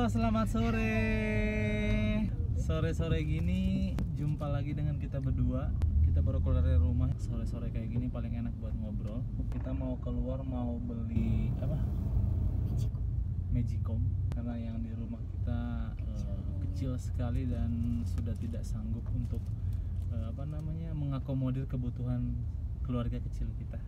selamat sore. Sore-sore gini jumpa lagi dengan kita berdua. Kita baru keluar dari rumah. Sore-sore kayak gini paling enak buat ngobrol. Kita mau keluar mau beli apa? Magicom. Karena yang di rumah kita kecil sekali dan sudah tidak sanggup untuk mengakomodir kebutuhan keluarga kecil kita.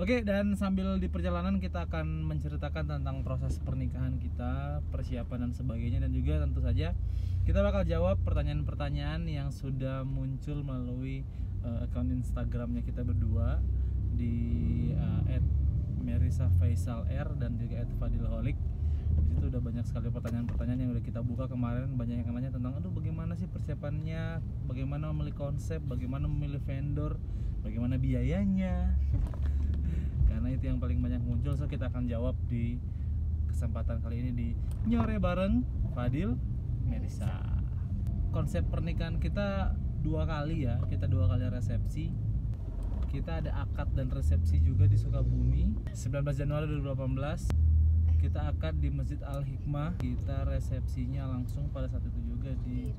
Oke, dan sambil di perjalanan kita akan menceritakan tentang proses pernikahan kita, persiapan dan sebagainya, dan juga tentu saja kita bakal jawab pertanyaan-pertanyaan yang sudah muncul melalui akun Instagramnya kita berdua di @merisaFaisalR dan juga @fadilholik. Di situ udah banyak sekali pertanyaan-pertanyaan yang udah kita buka kemarin. Banyak yang nanya tentang bagaimana sih persiapannya, bagaimana memilih konsep, bagaimana memilih vendor, bagaimana biayanya. Karena itu yang paling banyak muncul, so kita akan jawab di kesempatan kali ini di Nyore bareng Fadil Merisa. Konsep pernikahan kita dua kali ya, kita dua kali resepsi. Kita ada akad dan resepsi juga di Sukabumi 19 Januari 2018. Kita akad di Masjid Al Hikmah. Kita resepsinya langsung pada saat itu juga di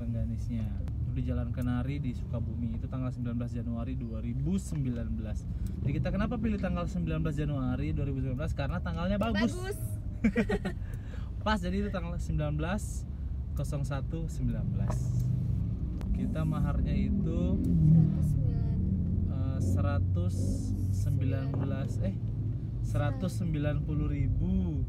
Rengganisnya. Di Jalan Kenari di Sukabumi, itu tanggal 19 Januari 2019. Jadi kita kenapa pilih tanggal 19 Januari 2019? Karena tanggalnya bagus. Pas, jadi itu tanggal 19/01/19. Kita maharnya itu 190.000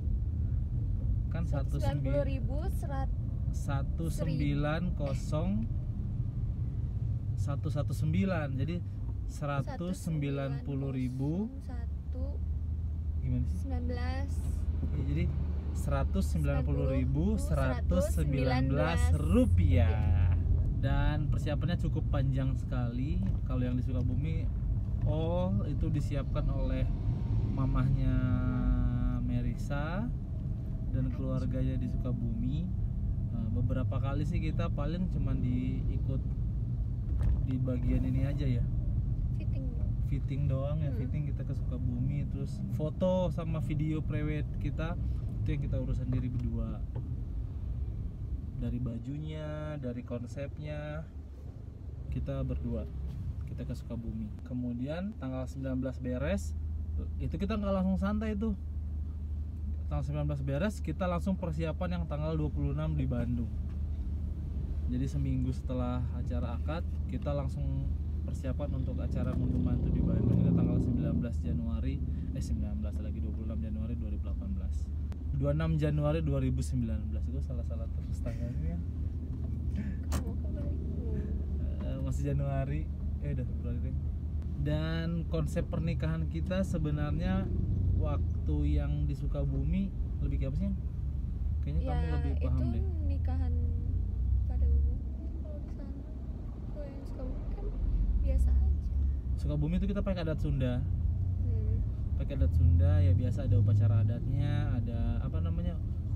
kan 190.119, jadi 190.000 gimana sih? 19. Ya, jadi 190.119 rupiah. Dan persiapannya cukup panjang sekali. Kalau yang di Sukabumi, itu disiapkan oleh mamahnya Merisa dan keluarganya di Sukabumi. Beberapa kali sih kita paling cuman diikut di bagian ini aja ya, fitting doang ya. Fitting kita ke Sukabumi, terus foto sama video prewed kita itu yang kita urus sendiri berdua. Dari bajunya, dari konsepnya kita berdua, kita ke Sukabumi. Kemudian tanggal 19 beres, itu kita nggak langsung santai tuh. Tanggal 19 beres kita langsung persiapan yang tanggal 26 di Bandung. Jadi seminggu setelah acara akad kita langsung persiapan untuk acara ngunduh mantu di Bandung. Itu tanggal 26 Januari 26 Januari 2019. Itu salah-salah terus tanggalnya. Masih Januari, udah Februari deh. Dan konsep pernikahan kita sebenarnya waktu yang di Sukabumi lebih kayak apa sih? Kayaknya kamu lebih paham deh. Itu nikahan pada umumnya. Kalau di sana, kalau yang Sukabumi kan biasa aja. Sukabumi itu kita pakai adat Sunda. Pakai adat Sunda ya, biasa ada upacara adatnya, ada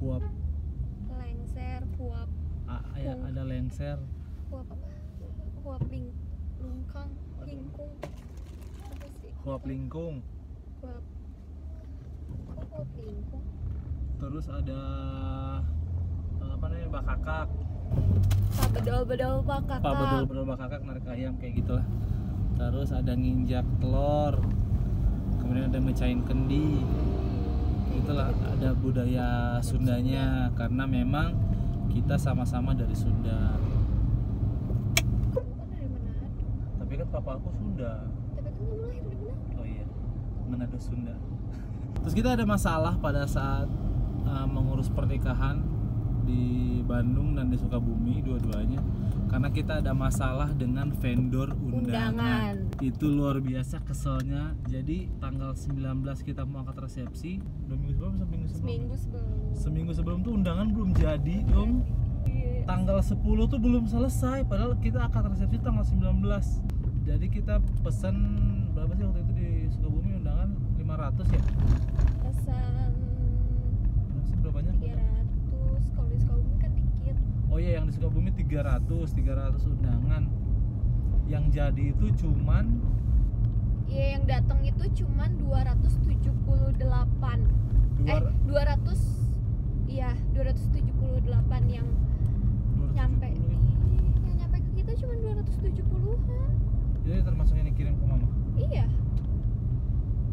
huap, lengser, huap. Ada lengser. Huap apa? Huap lingkung. Apa sih? Huap lingkung. Huap lingkung. Terus ada bakakak. Bedol bakakak. Bedol bakakak, narik ayam kayak gitulah. Terus ada nginjak telur. Kemudian ada mecahin kendi. Itulah ada budaya Sundanya, karena memang kita sama-sama dari Sunda. Kamu kan dari Manado. Tapi kan papa aku Sunda. Tapi kan kamu lahir di Manado. Oh iya, Manado Sunda. Terus kita ada masalah pada saat mengurus pernikahan di Bandung dan di Sukabumi dua-duanya, karena kita ada masalah dengan vendor undangan. Itu luar biasa keselnya. Jadi tanggal 19 kita mau angkat resepsi, 2 minggu sebelum, seminggu sebelum tuh undangan belum jadi dong. Tanggal 10 tuh belum selesai, padahal kita akad resepsi tanggal 19. Jadi kita pesan berapa sih waktu itu di Sukabumi undangan? 500 ya? Pesan berapa banyak? 300. Kalau di Sukabumi kan dikit. Oh iya, yang di Sukabumi 300 undangan. Yang jadi itu cuman yang datang itu cuman 278. 200 270-an. Jadi termasuk yang dikirim ke mama. Iya.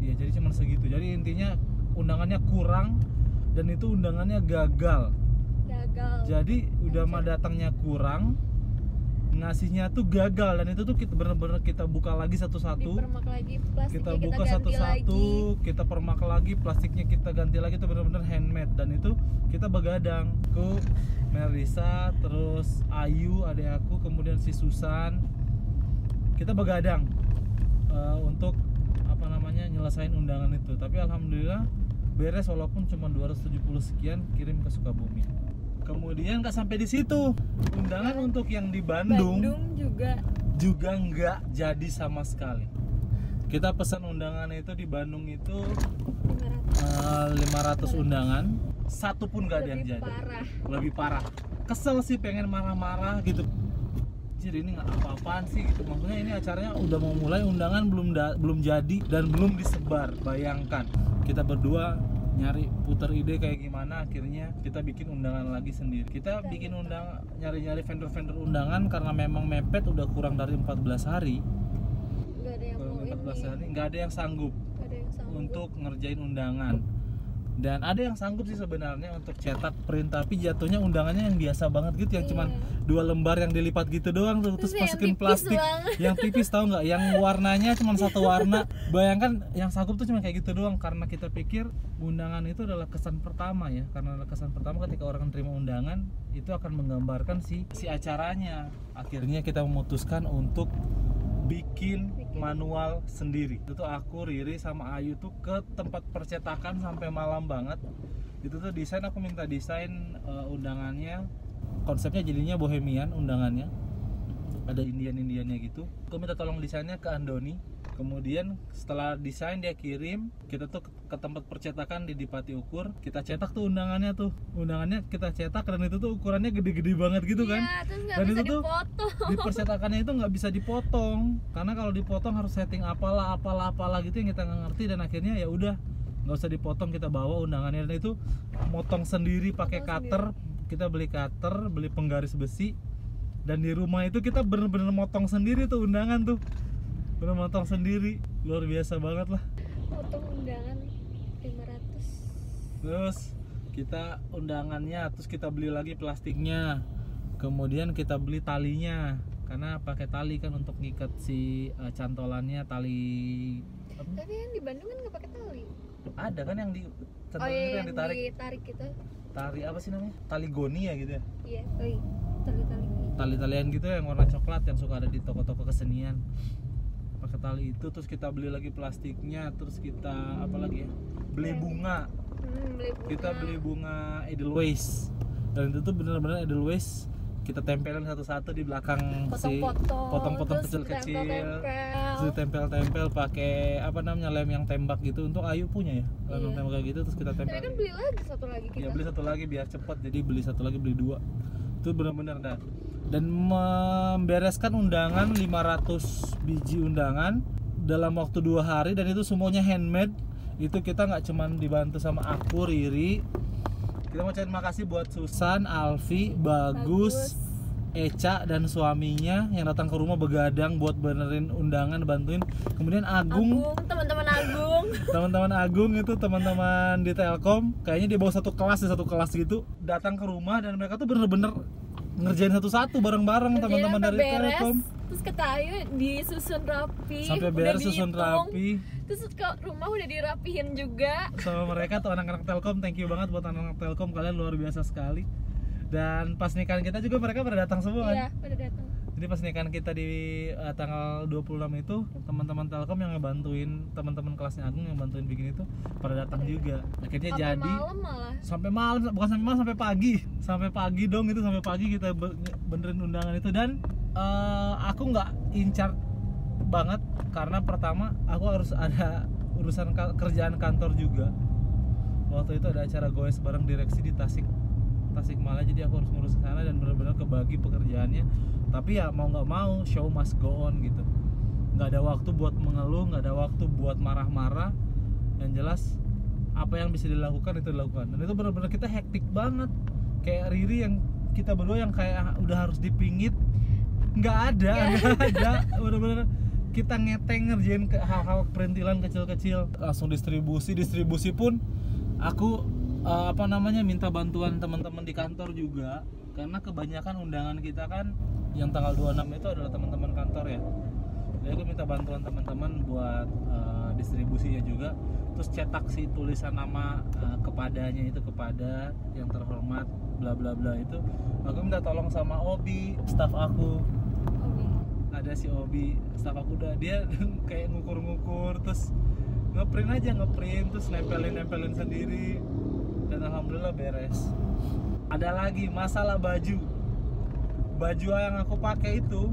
Iya, jadi cuma segitu. Jadi intinya undangannya kurang dan itu undangannya gagal. Jadi udah mah datangnya kurang, ngasihnya tuh gagal, dan itu tuh kita bener-bener kita buka lagi satu-satu. Dipermak lagi plastiknya, Kita kita buka ganti satu-satu, lagi. kita permak lagi, plastiknya kita ganti lagi, itu bener-bener handmade. Dan itu kita begadang. Aku, Melisa, terus Ayu adik aku, kemudian si Susan. Kita begadang untuk apa namanya nyelesain undangan itu. Tapi alhamdulillah beres, walaupun cuma 270 sekian kirim ke Sukabumi. Kemudian nggak sampai di situ, undangan untuk yang di Bandung juga nggak jadi sama sekali. Kita pesan undangan itu di Bandung itu 500 undangan, satu pun nggak ada yang jadi. Lebih parah. Kesel sih, pengen marah-marah gitu. Jadi ini nggak apa-apaan sih gitu. Maksudnya ini acaranya udah mau mulai, undangan belum jadi dan belum disebar. Bayangkan kita berdua nyari putar ide kayak gimana, akhirnya kita bikin undangan lagi sendiri. Kita bikin nyari-nyari vendor-vendor undangan karena memang mepet, udah kurang dari 14 hari. Nggak ada yang mau 14 ini. hari nggak ada yang sanggup untuk ngerjain undangan. Dan ada yang sanggup sih sebenarnya untuk cetak print, tapi jatuhnya undangannya yang biasa banget gitu, yang cuman 2 lembar yang dilipat gitu doang tuh, terus masukin plastik yang tipis, tahu nggak, yang warnanya cuma satu warna. Bayangkan yang sanggup tuh cuma kayak gitu doang, karena kita pikir undangan itu adalah kesan pertama ya, karena kesan pertama ketika orang terima undangan itu akan menggambarkan si acaranya. Akhirnya kita memutuskan untuk bikin manual sendiri. Itu tuh aku, Riri sama Ayu tuh ke tempat percetakan sampai malam banget. Itu tuh desain, aku minta desain undangannya, konsepnya jadinya bohemian undangannya, ada Indian-Indiannya gitu. Aku minta tolong desainnya ke Andoni. Kemudian setelah desain dia kirim, kita tuh ke tempat percetakan di Dipati Ukur. Kita cetak tuh undangannya kita cetak, dan itu tuh ukurannya gede-gede banget gitu kan. Dan itu tuh di percetakannya itu nggak bisa dipotong, karena kalau dipotong harus setting apalah gitu yang kita nggak ngerti. Dan akhirnya ya udah nggak usah dipotong, kita bawa undangannya, dan itu motong sendiri pakai cutter. Kita beli cutter, beli penggaris besi, dan di rumah itu kita bener-bener motong sendiri tuh undangan tuh. Bener motong sendiri, luar biasa banget lah. Potong undangan 500. Terus kita undangannya, terus kita beli lagi plastiknya, kemudian kita beli talinya, karena pakai tali kan untuk ngikat si cantolannya, tali. Tapi yang di Bandung kan nggak pakai tali. Ada kan yang di cantolan itu yang ditarik gitu. Tali apa sih namanya? Tali goni ya gitu ya? Iya, tali-tali. Tali-talian gitu yang warna coklat yang suka ada di toko-toko kesenian. Pakai tali itu, terus kita beli lagi plastiknya, terus kita apa lagi ya? Beli bunga. Kita beli bunga Edelweiss. Dan itu tuh bener-bener Edelweiss. Kita tempelin satu-satu di belakang, potong-potong kecil-kecil. Terus ditempel-tempel pakai apa namanya, lem yang tembak gitu. Untuk Ayu punya ya, lem yang tembak kayak gitu, terus kita tempel. Tapi kan beli lagi satu lagi kita. Ya beli satu lagi biar cepet, jadi beli satu lagi, beli 2. Itu benar-benar dah. Dan membereskan undangan 500 biji undangan dalam waktu 2 hari, dan itu semuanya handmade. Itu kita nggak cuman dibantu sama aku, Riri. Kita mau ucapin makasih buat Susan, Alfi, Bagus, Eca dan suaminya yang datang ke rumah begadang buat benerin undangan, bantuin. Kemudian Agung, teman-teman Agung. Teman-teman Agung itu teman-teman di Telkom, kayaknya dia bawa satu kelas gitu, datang ke rumah, dan mereka tuh bener-bener ngerjain satu-satu bareng-bareng teman-teman dari Telkom. Terus kata Ayu disusun rapi, sampai beres susun rapi. Terus ke rumah udah dirapihin juga sama mereka tuh anak-anak Telkom. Thank you banget buat anak-anak Telkom, kalian luar biasa sekali. Dan pas nikahan kita juga mereka pada datang semua kan? Iya, pada datang. Jadi pas nikahan kita di tanggal 26 itu, teman-teman Telkom yang ngebantuin, teman-teman kelasnya Agung yang bantuin bikin itu pada datang juga. Akhirnya sampai jadi malam malah. Sampai malam, bukan sampai malam, sampai pagi. Sampai pagi dong itu, sampai pagi kita benerin undangan itu. Dan aku nggak incar banget karena pertama aku harus ada urusan kerjaan kantor juga. Waktu itu ada acara goes bareng direksi di Tasikmalaya, jadi aku harus ngurus sana dan benar-benar kebagi pekerjaannya. Tapi ya mau nggak mau, show must go on gitu. Nggak ada waktu buat mengeluh, nggak ada waktu buat marah-marah. Yang jelas apa yang bisa dilakukan itu dilakukan. Dan itu benar-benar kita hektik banget. Kayak Riri yang kita berdua yang kayak udah harus dipingit nggak ada bener-bener kita ngeteng ngerjain ke hal-hal perintilan kecil-kecil, langsung distribusi pun aku minta bantuan teman-teman di kantor juga, karena kebanyakan undangan kita kan yang tanggal 26 itu adalah teman-teman kantor ya. Jadi aku minta bantuan teman-teman buat distribusinya juga, terus cetak si tulisan nama kepadanya itu, kepada yang terhormat bla bla bla itu. Aku minta tolong sama Obi, staf aku. Ada si Obi, staf aku, udah dia kayak ngukur-ngukur, terus ngeprint terus nempelin sendiri, dan alhamdulillah beres. Ada lagi masalah baju yang aku pakai itu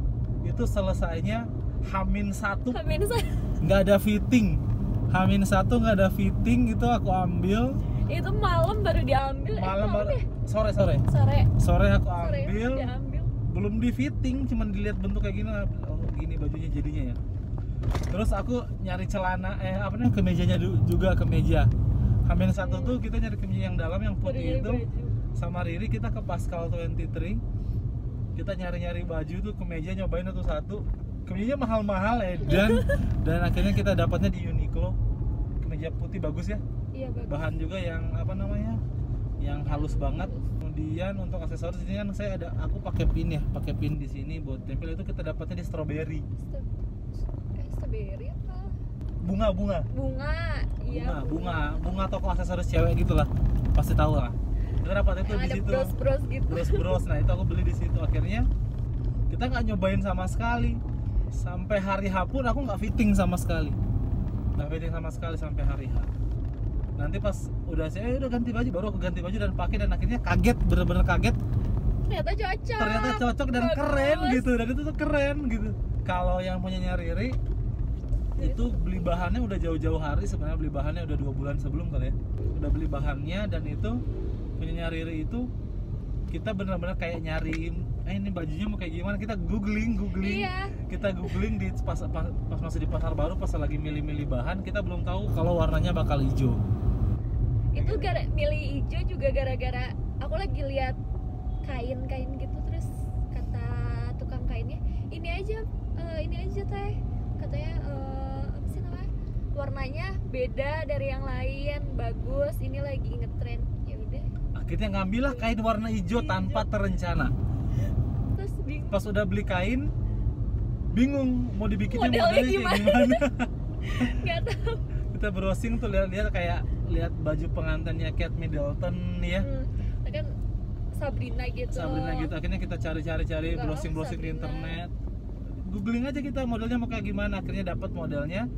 selesainya H-1 nggak ada fitting. H-1 nggak ada fitting, itu aku ambil itu malam baru diambil. Sore aku ambil, belum di fitting, cuman dilihat bentuk kayak gini, oh gini bajunya jadinya ya. Terus aku nyari celana kemejanya juga, kemeja H-1 tuh kita nyari kemeja yang dalam yang putih itu. Sama Riri kita ke Pascal 23, kita nyari baju tuh, kemeja nyobain satu-satu, kemejanya mahal-mahal ya, dan akhirnya kita dapatnya di Uniqlo, kemeja putih bagus ya. Iya, bagus. Bahan juga yang yang halus banget. Kemudian untuk aksesoris ini kan aku pakai pin di sini buat tempel, itu kita dapatnya di Strawberry. Strawberry apa? Bunga. Iya. Bunga toko aksesoris cewek gitulah, pasti tahu lah. Kita dapat itu di situ. Bros gitu. Bros. Nah, itu aku beli di situ. Akhirnya kita nggak nyobain sama sekali. Sampai hari H pun aku nggak fitting sama sekali. Sampai hari H. Nanti pas udah ganti baju, baru aku ganti baju dan pakai, dan akhirnya kaget, bener-bener kaget. Ternyata cocok dan bagus. Keren gitu, dan itu tuh keren gitu. Kalau yang punyanya Riri itu beli bahannya udah jauh-jauh hari, sebenarnya beli bahannya udah 2 bulan sebelum kali ya. Udah beli bahannya, dan itu punyanya Riri itu kita benar-benar kayak nyari ini bajunya mau kayak gimana, kita googling. Iya. Kita googling pas masih di pasar baru, pas lagi milih-milih bahan, kita belum tahu kalau warnanya bakal hijau. Itu milih hijau juga gara-gara aku lagi lihat kain gitu, terus kata tukang kainnya ini aja teh, katanya apa sih namanya, warnanya beda dari yang lain, bagus, ini lagi ngetren. Ya udah, akhirnya ngambil lah kain warna hijau tanpa terencana. Terus bingung. Pas udah beli kain, bingung mau dibikinnya modelnya kayak gimana. Nggak tahu. Kita browsing tuh, lihat baju pengantinnya Kate Middleton ya. Kan Sabrina gitu. Akhirnya kita cari browsing di internet. Googling aja kita modelnya mau kayak gimana, akhirnya dapat modelnya.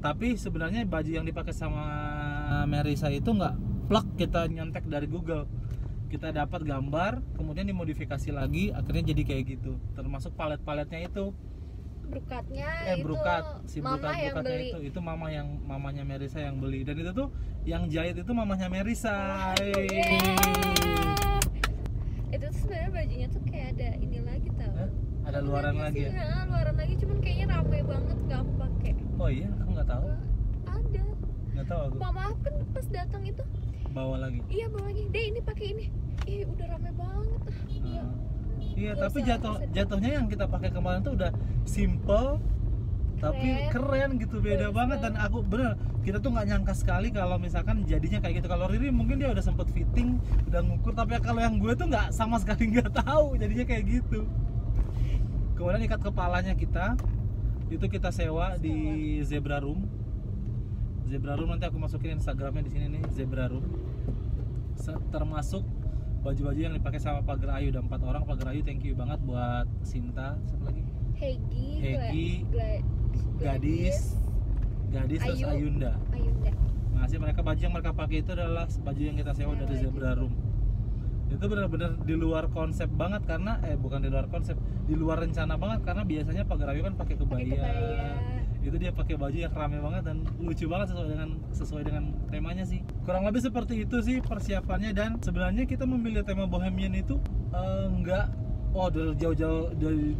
Tapi sebenarnya baju yang dipakai sama Marisa itu nggak plak kita nyontek dari Google. Kita dapat gambar, kemudian dimodifikasi lagi, akhirnya jadi kayak gitu. Termasuk palet-paletnya itu. Brukatnya brukatnya itu mamanya Marisa yang beli, dan itu tuh yang jahit itu mamanya Marisa. Itu tuh sebenarnya bajunya tuh kayak ada ini lagi tau. Ada luaran lagi ya? Luaran lagi, cuman kayaknya rame banget nggak aku pakai. Oh iya, aku nggak tahu. Ada. Nggak tahu aku. Mama aku kan pas datang itu bawa lagi. Iya, bawa lagi. Deh, ini pakai ini. Udah rame banget. Iya, tapi jatuhnya yang kita pakai kemarin tuh udah simple tapi keren gitu, beda banget. Dan aku kita tuh nggak nyangka sekali kalau misalkan jadinya kayak gitu. Kalau Riri mungkin dia udah sempet fitting, udah ngukur, tapi kalau yang gue tuh nggak, sama sekali nggak tahu jadinya kayak gitu. Kemudian ikat kepalanya itu kita sewa di Zebra Room. Nanti aku masukin Instagramnya di sini nih, Zebra Room. Termasuk baju-baju yang dipakai sama Pager Ayu, ada 4 orang. Pager Ayu thank you banget buat Sinta, siapa lagi? Hegi, Gadis terus Ayunda. Makasih mereka, baju yang mereka pakai itu adalah baju yang kita sewa dari Zebra Room. Itu benar-benar di luar konsep banget, karena bukan di luar konsep, di luar rencana banget, karena biasanya Pager Ayu kan pakai kebaya. Itu dia pakai baju yang rame banget dan lucu banget, sesuai dengan temanya sih. Kurang lebih seperti itu sih persiapannya. Dan sebenarnya kita memilih tema Bohemian itu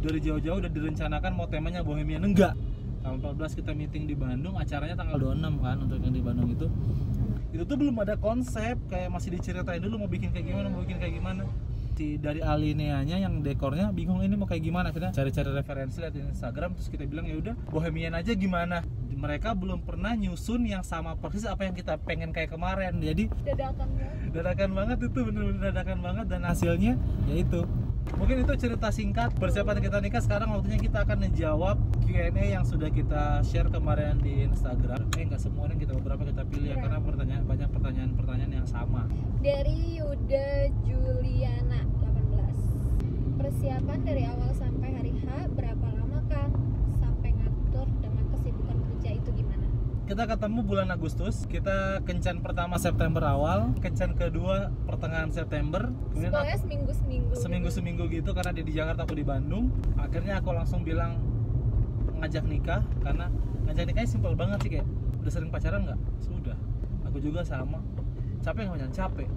dari jauh-jauh udah direncanakan mau temanya Bohemian, enggak. Tanggal 14 kita meeting di Bandung, acaranya tanggal 26 kan untuk yang di Bandung itu tuh belum ada konsep, kayak masih diceritain dulu mau bikin kayak gimana. dari alineanya yang dekornya bingung ini mau kayak gimana, akhirnya cari-cari referensi lihat di Instagram, terus kita bilang ya udah bohemian aja gimana. Mereka belum pernah nyusun yang sama persis apa yang kita pengen kayak kemarin, jadi dadakan banget itu, bener-bener dadakan banget, dan hasilnya ya itu. Mungkin itu cerita singkat persiapan kita nikah. Sekarang waktunya kita akan menjawab Q&A yang sudah kita share kemarin di Instagram. Nggak semuanya, kita beberapa kita pilih ya, karena banyak pertanyaan-pertanyaan yang sama. Dari Yuda Juliana 18. Persiapan dari awal sampai hari H berapa lama Kang? Sampai ngatur dengan kesibukan kerja itu gimana? Kita ketemu bulan Agustus, kita kencan pertama September awal, kencan kedua pertengahan September. Kemudian pokoknya seminggu gitu, karena dia di Jakarta, aku di Bandung. Akhirnya aku langsung bilang ngajak nikah, karena ngajak nikahnya simpel banget sih, kayak udah sering pacaran nggak? Sudah. Aku juga sama. Capek nggak pacaran? Capek.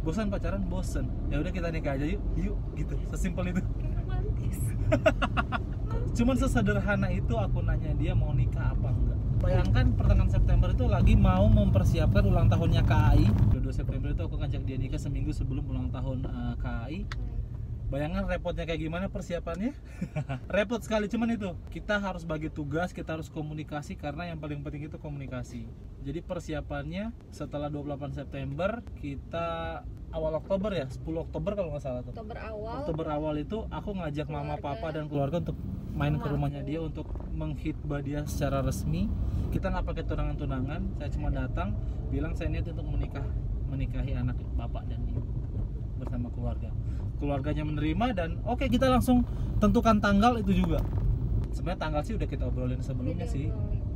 Bosan pacaran? Bosan. Ya udah kita nikah aja yuk gitu. Sesimpel itu. Romantis. Cuman sesederhana itu aku nanya dia mau nikah apa enggak. Bayangkan pertengahan September itu lagi mau mempersiapkan ulang tahunnya KAI. 22 September itu aku ngajak dia nikah seminggu sebelum ulang tahun KAI. Bayangkan repotnya kayak gimana persiapannya. Repot sekali, cuman itu kita harus bagi tugas, kita harus komunikasi, karena yang paling penting itu komunikasi. Jadi persiapannya setelah 28 September kita awal Oktober ya, 10 Oktober kalau nggak salah tuh. Oktober awal itu aku ngajak mama, papa dan keluarga untuk main ke rumahnya dia untuk menghitbah dia secara resmi. Kita nggak pakai tunangan-tunangan, saya cuma datang bilang saya niat untuk menikahi anak bapak dan ibu bersama keluarga. Keluarganya menerima dan oke, kita langsung tentukan tanggal itu juga. Sebenarnya tanggal sih udah kita obrolin sebelumnya sih.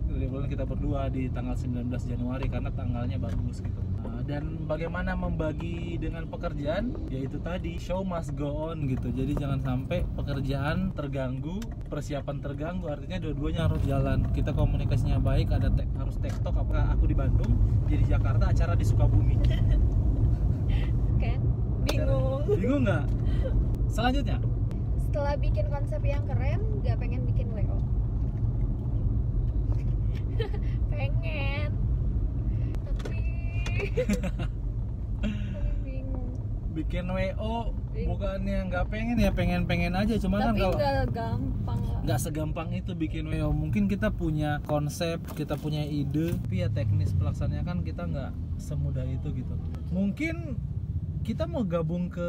Udah obrolin kita berdua di tanggal 19 Januari karena tanggalnya bagus gitu. Dan bagaimana membagi dengan pekerjaan, yaitu tadi show must go on gitu. Jadi jangan sampai pekerjaan terganggu, persiapan terganggu, artinya dua-duanya harus jalan. Kita komunikasinya baik, harus tektok. Apakah aku di Bandung, dia di Jakarta, acara di Sukabumi. Kan? Bingung nggak? Selanjutnya, setelah bikin konsep yang keren, nggak pengen bikin WO? Pengen, tapi bingung. Bikin WO bukannya nggak pengen ya, pengen aja, cuma kan kalau nggak gampang lah. Nggak segampang itu bikin WO. Mungkin kita punya konsep, kita punya ide, tapi ya teknis pelaksanaannya kan kita nggak semudah itu gitu. Mungkin kita mau gabung ke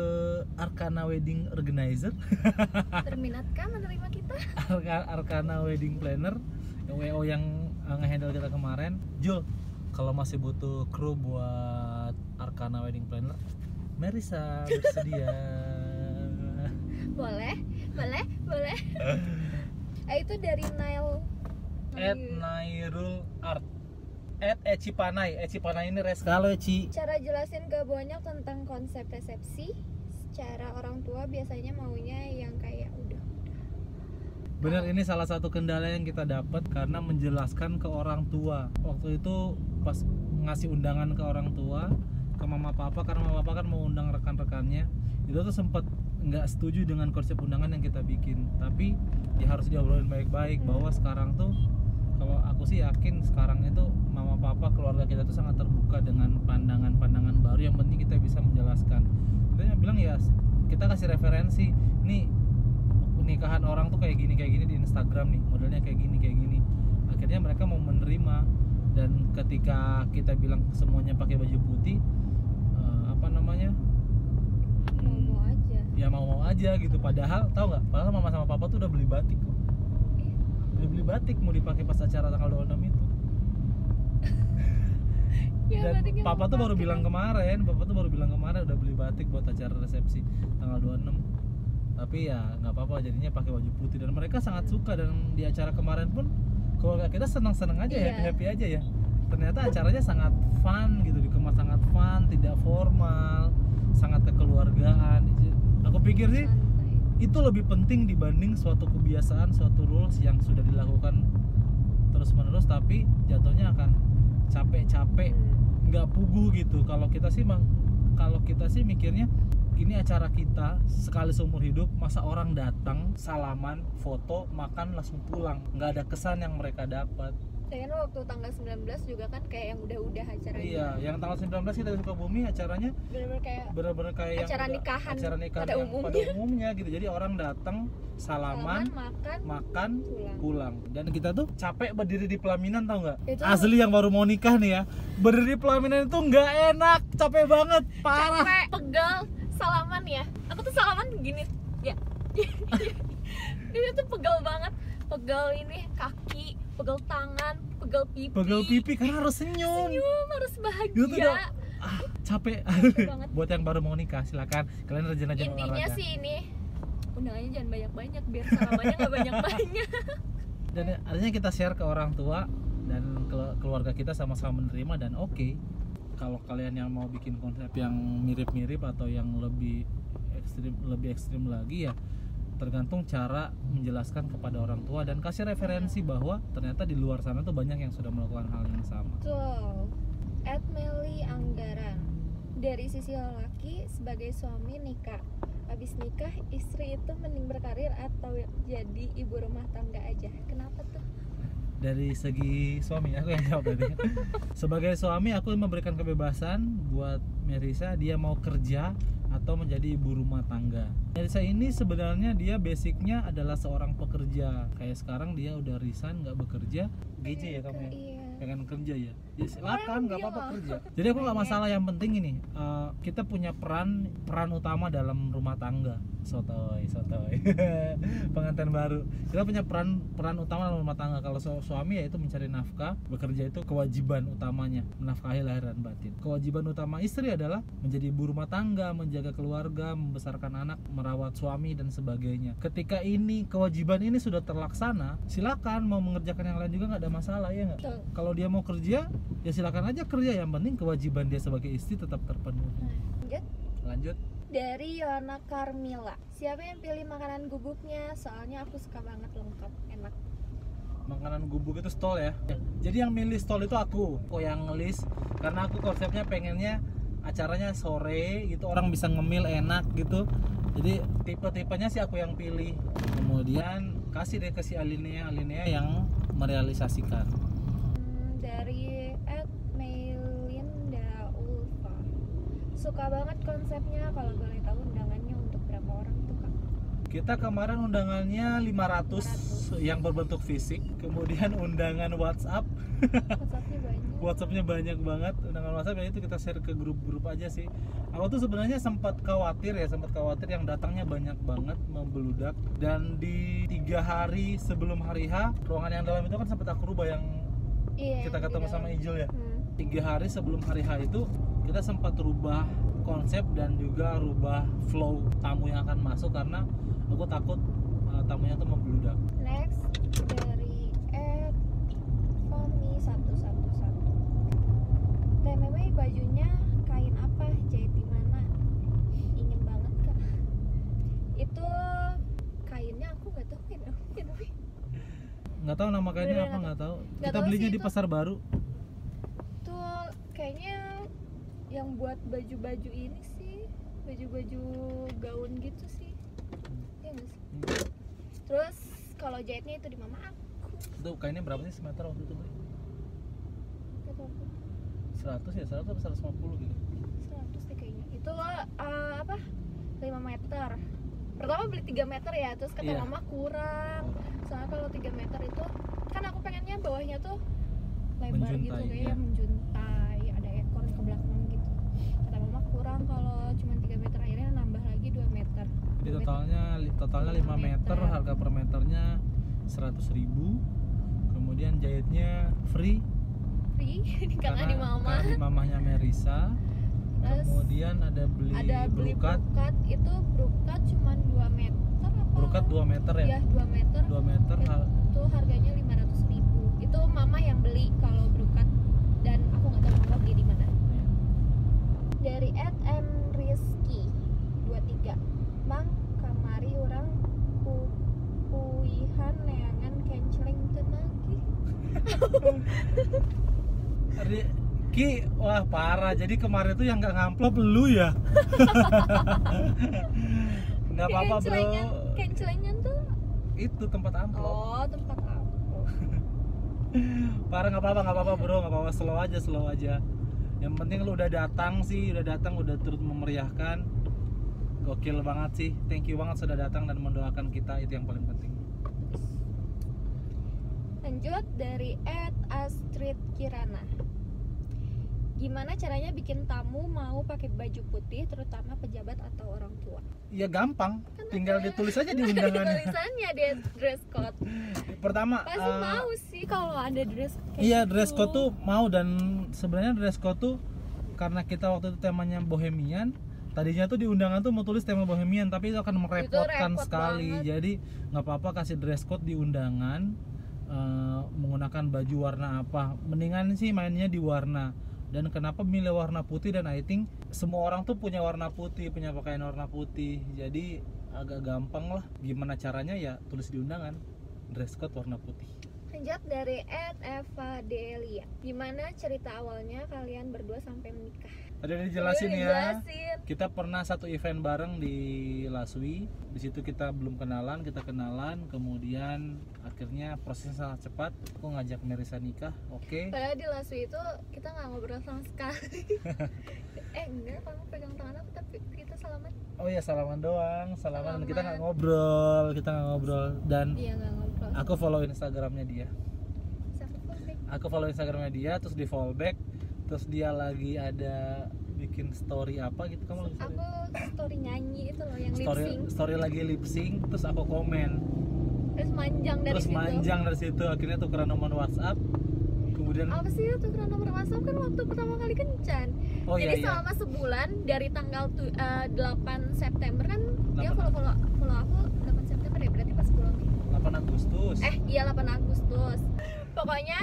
Arkana Wedding Organizer. Terminatkah menerima kita? Arkana Wedding Planner, WO yang ngehandle kita kemarin. Jul, kalau masih butuh kru buat Arkana Wedding Planner, Marisa bersedia. Boleh. Itu dari Nail. @Nairul Art. @Ecipanai ini Reskalo Eci. Cara jelasin gak banyak tentang konsep resepsi. Secara orang tua biasanya maunya yang kayak udah. Bener, ini salah satu kendala yang kita dapat karena menjelaskan ke orang tua. Waktu itu pas ngasih undangan ke orang tua, ke mama papa, karena mama papa kan mau undang rekan-rekannya, itu tuh sempat nggak setuju dengan konsep undangan yang kita bikin. Tapi ya harus diobrolin baik-baik bahwa sekarang tuh, kalau aku sih yakin sekarang itu mama papa keluarga kita tuh sangat terbuka dengan pandangan-pandangan baru. Yang penting kita bisa menjelaskan. Kita bilang ya kita kasih referensi, nih nikahan orang tuh kayak gini di Instagram nih, modelnya kayak gini. Akhirnya mereka mau menerima, dan ketika kita bilang semuanya pakai baju putih, mau aja. Ya mau aja gitu. Padahal tahu nggak? Padahal mama sama papa tuh udah beli batik kok. Udah beli batik mau dipakai pas acara tanggal 26 itu. Dan papa tuh baru bilang kemarin udah beli batik buat acara resepsi tanggal 26. Tapi ya nggak apa-apa, jadinya pakai baju putih, dan mereka sangat suka. Dan di acara kemarin pun keluarga kita senang-senang aja, happy aja ya. Ternyata acaranya sangat fun gitu, dikemas sangat fun, tidak formal, sangat kekeluargaan. Aku pikir sih itu lebih penting dibanding suatu kebiasaan, suatu rules yang sudah dilakukan terus-menerus tapi jatuhnya akan capek-capek, nggak pugu gitu. Kalau kita sih mikirnya ini acara kita sekali seumur hidup, masa orang datang, salaman, foto, makan langsung pulang, nggak ada kesan yang mereka dapat. Dan waktu tanggal 19 juga kan kayak yang udah acaranya. Iya, yang tanggal 19 kita di Sukabumi acaranya bener-bener kayak acara yang nikahan pada umumnya gitu. Jadi orang datang salaman, makan, pulang. Dan kita tuh capek berdiri di pelaminan, tau nggak? Asli yang baru mau nikah nih ya, berdiri di pelaminan itu nggak enak, capek banget, parah. Capek, pegal, salaman ya. Aku tuh salaman begini, ya. Ini tuh pegal banget, pegal ini kaki, pegal tangan, pegal pipi Karena harus senyum, harus bahagia. gitu udah, capek banget. Buat yang baru mau nikah silakan kalian rajin-rajin olahraga. Intinya sih ini undangannya jangan banyak-banyak biar salamannya nggak banyak-banyak. Dan artinya kita share ke orang tua dan keluarga kita sama-sama menerima. Dan oke, kalau kalian yang mau bikin konsep yang mirip-mirip atau yang lebih ekstrim lagi ya tergantung cara menjelaskan kepada orang tua dan kasih referensi bahwa ternyata di luar sana tuh banyak yang sudah melakukan hal yang sama. Tuh, Meli Anggaran. Dari sisi lelaki, sebagai suami nikah, habis nikah istri itu mending berkarir atau jadi ibu rumah tangga aja? Kenapa tuh? Dari segi suami, aku yang jawab tadi. Sebagai suami aku memberikan kebebasan buat Merisa, dia mau kerja atau menjadi ibu rumah tangga. Merisa ini sebenarnya dia basicnya adalah seorang pekerja. Kayak sekarang dia udah resign, nggak bekerja. GJ ya kamu ya? Pengen kerja ya? Ya silakan, nggak apa-apa kerja. Jadi aku nggak masalah, yang penting ini kita punya peran utama dalam rumah tangga. Sotoy pengantin baru. Kita punya peran utama dalam rumah tangga. Kalau suami ya itu mencari nafkah, bekerja itu kewajiban utamanya, menafkahi lahir dan batin. Kewajiban utama istri adalah menjadi ibu rumah tangga, menjaga keluarga, membesarkan anak, merawat suami dan sebagainya. Ketika ini kewajiban ini sudah terlaksana, silakan mau mengerjakan yang lain juga nggak ada masalah, ya nggak? Kalau dia mau kerja ya silakan aja kerja, yang penting kewajiban dia sebagai istri tetap terpenuhi. Lanjut. Dari Yona Carmila, siapa yang pilih makanan gubuknya? Soalnya aku suka banget, lengkap, enak. Makanan gubuk itu stol ya. Jadi yang milih stol itu aku yang ngelis, karena aku konsepnya pengennya acaranya sore gitu, orang bisa ngemil enak gitu. Jadi tipe-tipenya sih aku yang pilih. Kemudian kasih deh ke si Alinea yang merealisasikan. Dari @Melinda Ulfa, suka banget konsepnya. Kalau boleh tahu undangannya untuk berapa orang tuh Kak? Kita kemarin undangannya 500 yang berbentuk fisik. Kemudian undangan WhatsApp. WhatsAppnya banyak banget. Undangan WhatsApp ya itu kita share ke grup-grup aja sih. Aku tuh sebenarnya sempat khawatir yang datangnya banyak banget, membeludak. Dan di 3 hari sebelum hari H, ruangan yang dalam itu kan sempat aku rubah yang kita ketemu sama Ijul ya. 3 hari sebelum hari H itu kita sempat rubah konsep dan juga rubah flow tamu yang akan masuk karena aku takut tamunya tuh membeludak. Next dari Fomi111. TMM bajunya kain apa? Jahit di mana? Ingin banget Kak. Itu kainnya aku nggak tahu Nggak tahu nama kainnya apa, nggak tahu. Kita belinya di Pasar Baru. Tuh kayaknya yang buat baju-baju ini sih, baju-baju gaun gitu sih. Iya nggak sih? Terus kalau jahitnya itu di mama aku. Itu kainnya berapa sih semeter waktu itu beli? 100 ya, 100 atau 150 gitu? 100 deh kayaknya. Itu 5 meter. Pertama beli 3 meter ya, terus kata mama kurang. Soalnya kalau 3 meter itu kan aku pengennya bawahnya tuh lebar gitu, kayak menjuntai, ada ekor ke belakang gitu. Kata mama kurang, kalau cuma 3 meter, akhirnya nambah lagi 2 meter. Jadi totalnya 5 meter, harga per meternya 100.000. Kemudian jahitnya free karena di mama. Di mamahnya Merisa. Terus kemudian ada beli brokat. Itu brokat cuma 2 meter apa? Brokat 2 meter ya? Iya, 2 meter. 2 meter. Itu harganya 500.000. Itu mama yang beli kalau brokat, dan aku nggak tahu mama beli di mana. Dari @mrizky 23. Mang kamari orang puihan neangan kenceleng tenagi. Ki, wah parah. Jadi kemarin tuh yang nggak ngamplop lu ya? Nggak apa-apa bro. Kencelengan tuh? Itu tempat amplop. Oh, tempat amplop. Parah, nggak apa-apa bro, nggak apa-apa, slow aja. Yang penting lu udah datang, udah turut memeriahkan. Gokil banget sih, thank you banget sudah datang dan mendoakan kita, itu yang paling penting. Lanjut dari @Astrid Kirana. Gimana caranya bikin tamu mau pakai baju putih, terutama pejabat atau orang tua? Ya gampang, Kan tinggal ada- ditulis aja di Ada undangannya. tulisannya di dress code. Pertama, Pasti mau sih kalau ada dress kayak iya gitu. dress code tuh mau, dan sebenarnya dress code tuh karena kita waktu itu temanya bohemian, tadinya tuh di undangan tuh mau tulis tema bohemian, tapi itu akan merepotkan repot sekali. banget. Jadi nggak apa-apa kasih dress code di undangan, menggunakan baju warna apa. Mendingan sih mainnya di warna. Dan kenapa milih warna putih, dan I think semua orang tuh punya warna putih, punya pakaian warna putih. Jadi agak gampang lah. Gimana caranya ya tulis di undangan dress code warna putih. Lanjut dari @Eva Delia. Gimana cerita awalnya kalian berdua sampai menikah? Tadi udah dijelasin Udah ya. dijelasin. Kita pernah satu event bareng di Laswi. Di situ kita belum kenalan, kita kenalan, kemudian akhirnya prosesnya sangat cepat. Aku ngajak Merisa nikah, oke. Padahal di Laswi itu kita nggak ngobrol sama sekali. Enggak, kamu pegang tangan aku tapi kita salaman. Oh iya, salaman doang, salaman. Kita nggak Salaman. ngobrol, dan Iya nggak ngobrol. aku follow Instagramnya dia. Siapa kontak? Aku follow Instagramnya dia, terus di follow back, terus dia lagi ada bikin story apa gitu, kamu lagi story? Aku story nyanyi itu loh yang lip story sync. story lagi lip sync, terus aku komen, Terus manjang dari terus situ. manjang dari situ, akhirnya tukeran nomor WhatsApp, kemudian Apa sih itu tukeran nomor WhatsApp kan waktu pertama kali kencan. oh iya Jadi iya, selama sebulan dari tanggal 8 September kan dia 8. follow aku 8 September ya, berarti pas pulang. 8 Agustus. Iya 8 Agustus. Pokoknya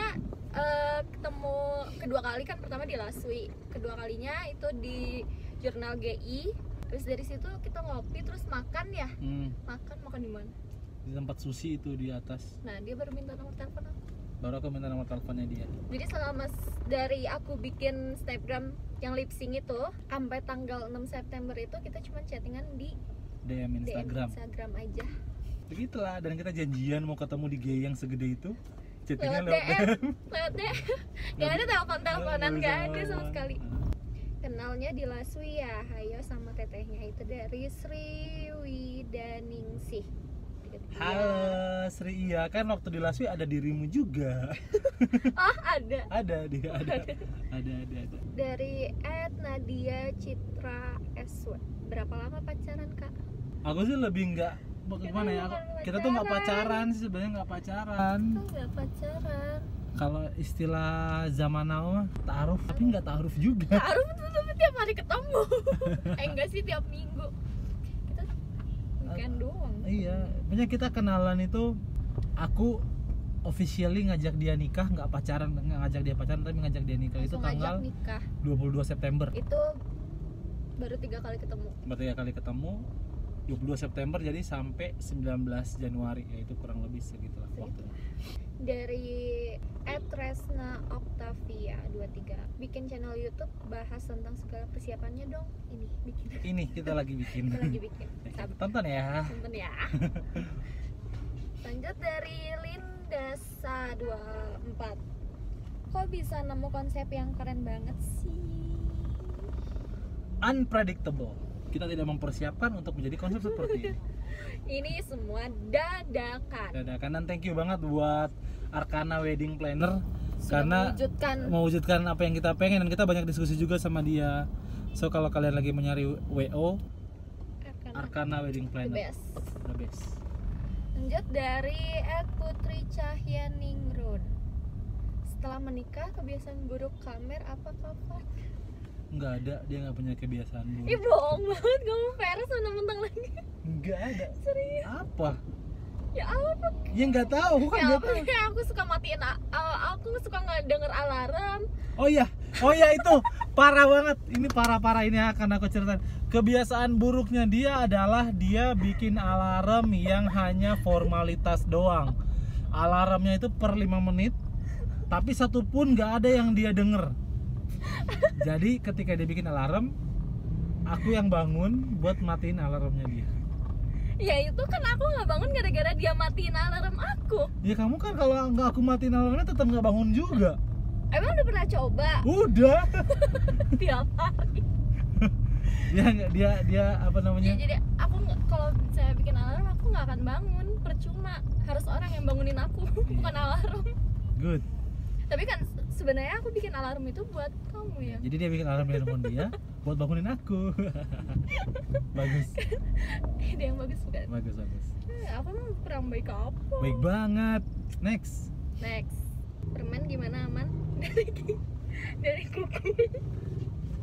ketemu kedua kali kan, pertama di Laswi, kedua kalinya itu di Jurnal GI. Terus dari situ kita ngopi terus makan ya. Makan di mana? Di tempat sushi itu di atas. Nah, dia baru minta nomor telepon aku. Baru aku minta nomor teleponnya dia. Jadi selama dari aku bikin Snapgram yang lip sync itu sampai tanggal 6 September itu kita cuma chattingan di DM Instagram. Instagram aja. Begitulah, dan kita janjian mau ketemu di GI yang segede itu. Chattingnya Lewat lewat DM. DM. Lewat deh. Gak ada telepon-teleponan, Nggak gak bisa ada sama ngomong. sekali. Kenalnya di Laswi ya, Hayo sama tetehnya itu dari Sri Widaningsih. Halo Sri, iya kan waktu di Laswi ada dirimu juga. Oh ada. Ada dia, ada. Ada. Dari @Nadia Citra SW. Berapa lama pacaran kak? Aku sih lebih nggak gimana ya? Kita tuh nggak pacaran sih sebenarnya, nggak pacaran. Kita nggak pacaran. Kalau istilah zaman now mah ta'aruf, tapi nggak ta'aruf juga. Taruh tapi tiap hari ketemu. Enggak sih tiap minggu. Kita weekend doang. Iya, makanya kita kenalan itu, aku officially ngajak dia nikah, nggak pacaran, nggak ngajak dia pacaran, tapi ngajak dia nikah itu Langsung tanggal ngajak nikah. 22 September. Itu baru 3 kali ketemu. Berarti 3 kali ketemu, 22 September jadi sampai 19 Januari, yaitu kurang lebih segitulah waktunya. Dari @Resna Octavia 23, bikin channel YouTube bahas tentang segala persiapannya dong. Ini bikin. Ini kita lagi bikin. Kita lagi bikin. Ya, Sabar. tonton ya. Tonton ya. Lanjut dari Lindasa 24. Kok bisa nemu konsep yang keren banget sih? Unpredictable. Kita tidak mempersiapkan untuk menjadi konsep seperti ini. Ini semua dadakan. Dadakan, dan thank you banget buat Arkana Wedding Planner Sudah karena mewujudkan apa yang kita pengen, dan kita banyak diskusi juga sama dia. So kalau kalian lagi mencari WO, Arkana Wedding the Planner best. the best. Lanjut dari Putri Cahyaningrum. Setelah menikah, kebiasaan buruk Kamer apa kapan? Nggak ada, dia nggak punya kebiasaan buruk. Ih bohong banget, kamu Peres mentang-mentang lagi. Nggak ada. Serius? Apa? Ya apa? Ya nggak tahu kan. Ya nggak apa? tahu. Ya aku suka matiin, aku suka nggak denger alarm. Oh iya itu parah banget. Ini parah ini akan aku ceritain. Kebiasaan buruknya dia adalah dia bikin alarm yang hanya formalitas doang. Alarmnya itu per 5 menit, tapi satu pun nggak ada yang dia denger. Jadi ketika dia bikin alarm, aku yang bangun buat matiin alarmnya dia. Ya itu kan aku nggak bangun gara-gara dia matiin alarm aku. Ya kamu kan kalau nggak aku matiin alarmnya tetap nggak bangun juga. Emang udah pernah coba? Udah. Tiap hari. Dia apa namanya? Jadi aku kalau saya bikin alarm aku nggak akan bangun, percuma. Harus orang yang bangunin aku, bukan alarm. Good. Tapi kan sebenarnya aku bikin alarm itu buat kamu ya. Jadi dia bikin alarm di handphone dia buat bangunin aku. Bagus. Ide yang bagus bukan? Bagus. Aku emang kurang baik apa? Baik banget. Next. Permen gimana, aman? Dari kuku.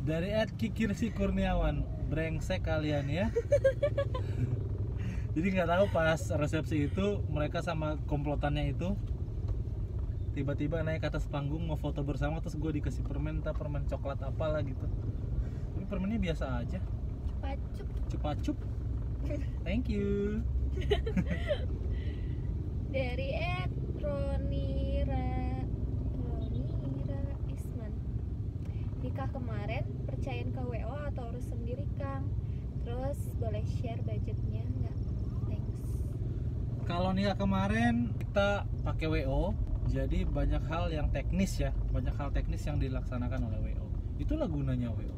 Dari @kikirsi Kurniawan, brengsek kalian ya. Jadi nggak tahu pas resepsi itu mereka sama komplotannya itu tiba-tiba naik ke atas panggung mau foto bersama, terus gue dikasih permen, entah permen coklat apalah gitu. Tapi permennya biasa aja. Cupa-cup. Thank you. Dari Ronira Isman. Nikah kemarin percayain ke WO atau urus sendiri Kang? Terus boleh share budgetnya nggak? Thanks. Kalau nikah kemarin kita pakai WO, jadi banyak hal yang teknis ya, banyak hal teknis yang dilaksanakan oleh WO. Itulah gunanya WO.